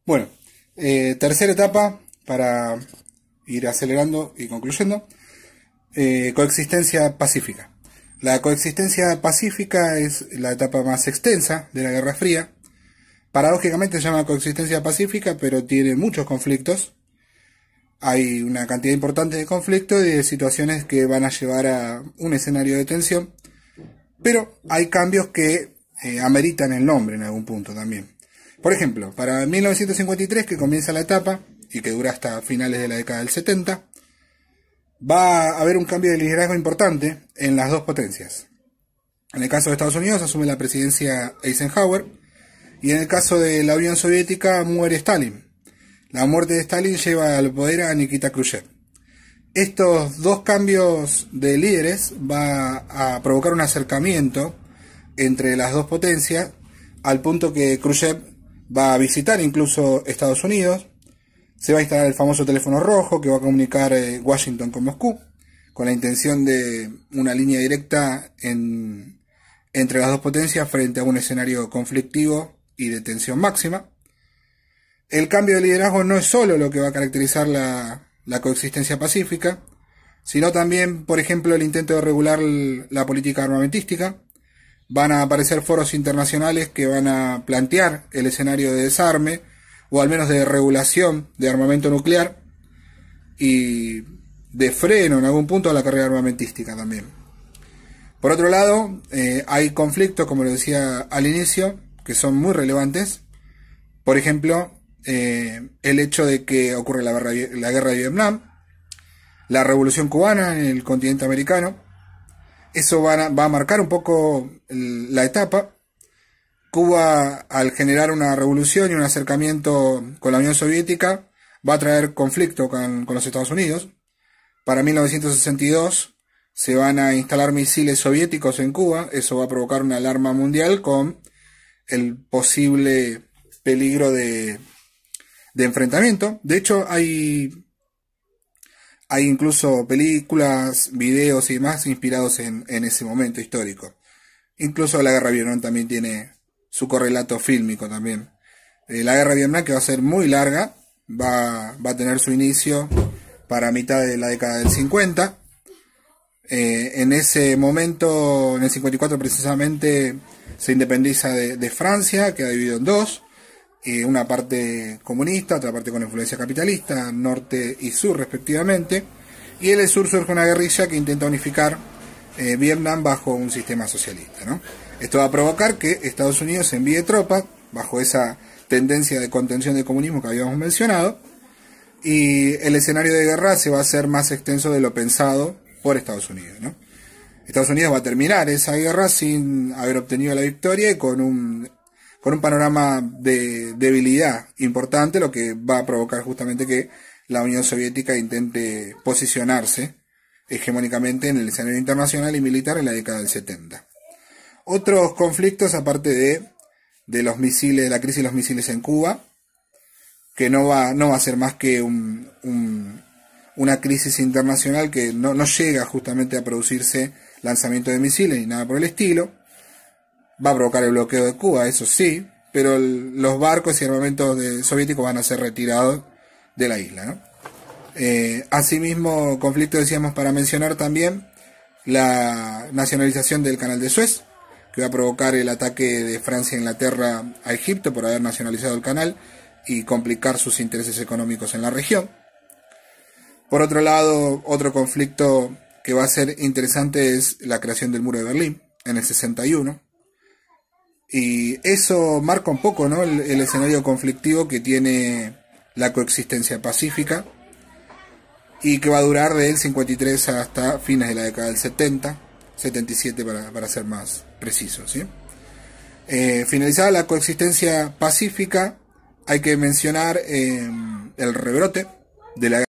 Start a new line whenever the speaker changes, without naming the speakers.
Bueno, tercera etapa para ir acelerando y concluyendo. Coexistencia pacífica. La coexistencia pacífica es la etapa más extensa de la Guerra Fría. Paradójicamente se llama coexistencia pacífica, pero tiene muchos conflictos. Hay una cantidad importante de conflictos y de situaciones que van a llevar a un escenario de tensión, pero hay cambios que ameritan el nombre en algún punto también. Por ejemplo, para 1953, que comienza la etapa y que dura hasta finales de la década del 70, va a haber un cambio de liderazgo importante en las dos potencias. En el caso de Estados Unidos asume la presidencia Eisenhower y en el caso de la Unión Soviética muere Stalin. La muerte de Stalin lleva al poder a Nikita Khrushchev. Estos dos cambios de líderes va a provocar un acercamiento entre las dos potencias al punto que Khrushchev va a visitar incluso Estados Unidos. Se va a instalar el famoso teléfono rojo que va a comunicar Washington con Moscú, con la intención de una línea directa entre las dos potencias frente a un escenario conflictivo y de tensión máxima. El cambio de liderazgo no es solo lo que va a caracterizar la coexistencia pacífica, sino también, por ejemplo, el intento de regular la política armamentística. Van a aparecer foros internacionales que van a plantear el escenario de desarme, o al menos de regulación de armamento nuclear, y de freno en algún punto a la carrera armamentística también. Por otro lado, hay conflictos, como lo decía al inicio, que son muy relevantes. Por ejemplo, el hecho de que ocurre la guerra de Vietnam, la revolución cubana en el continente americano. Eso va a marcar un poco la etapa. Cuba, al generar una revolución y un acercamiento con la Unión Soviética, va a traer conflicto con los Estados Unidos. Para 1962 se van a instalar misiles soviéticos en Cuba. Eso va a provocar una alarma mundial con el posible peligro de enfrentamiento. De hecho, hay incluso películas, videos y demás inspirados en ese momento histórico. Incluso la guerra de Vietnam también tiene su correlato fílmico también. La guerra de Vietnam, que va a ser muy larga, va a tener su inicio para mitad de la década del 50. En ese momento, en el 54 precisamente, se independiza de Francia, queda dividido en dos. Una parte comunista, otra parte con influencia capitalista, norte y sur respectivamente, y en el sur surge una guerrilla que intenta unificar Vietnam bajo un sistema socialista, ¿no? Esto va a provocar que Estados Unidos envíe tropas bajo esa tendencia de contención del comunismo que habíamos mencionado, y el escenario de guerra se va a hacer más extenso de lo pensado por Estados Unidos, ¿no? Estados Unidos va a terminar esa guerra sin haber obtenido la victoria y con un panorama de debilidad importante, lo que va a provocar justamente que la Unión Soviética intente posicionarse hegemónicamente en el escenario internacional y militar en la década del 70. Otros conflictos, aparte de los misiles, la crisis de los misiles en Cuba, que no va a ser más que una crisis internacional que no llega justamente a producirse lanzamiento de misiles ni nada por el estilo. Va a provocar el bloqueo de Cuba, eso sí, pero los barcos y armamentos soviéticos van a ser retirados de la isla, ¿no? Asimismo, conflicto, decíamos, para mencionar también la nacionalización del Canal de Suez, que va a provocar el ataque de Francia e Inglaterra a Egipto por haber nacionalizado el canal y complicar sus intereses económicos en la región. Por otro lado, otro conflicto que va a ser interesante es la creación del Muro de Berlín en el 61. Y eso marca un poco, ¿no?, el escenario conflictivo que tiene la coexistencia pacífica y que va a durar del 53 hasta fines de la década del 70, 77 para ser más preciso, ¿sí? Finalizada la coexistencia pacífica, hay que mencionar el rebrote de la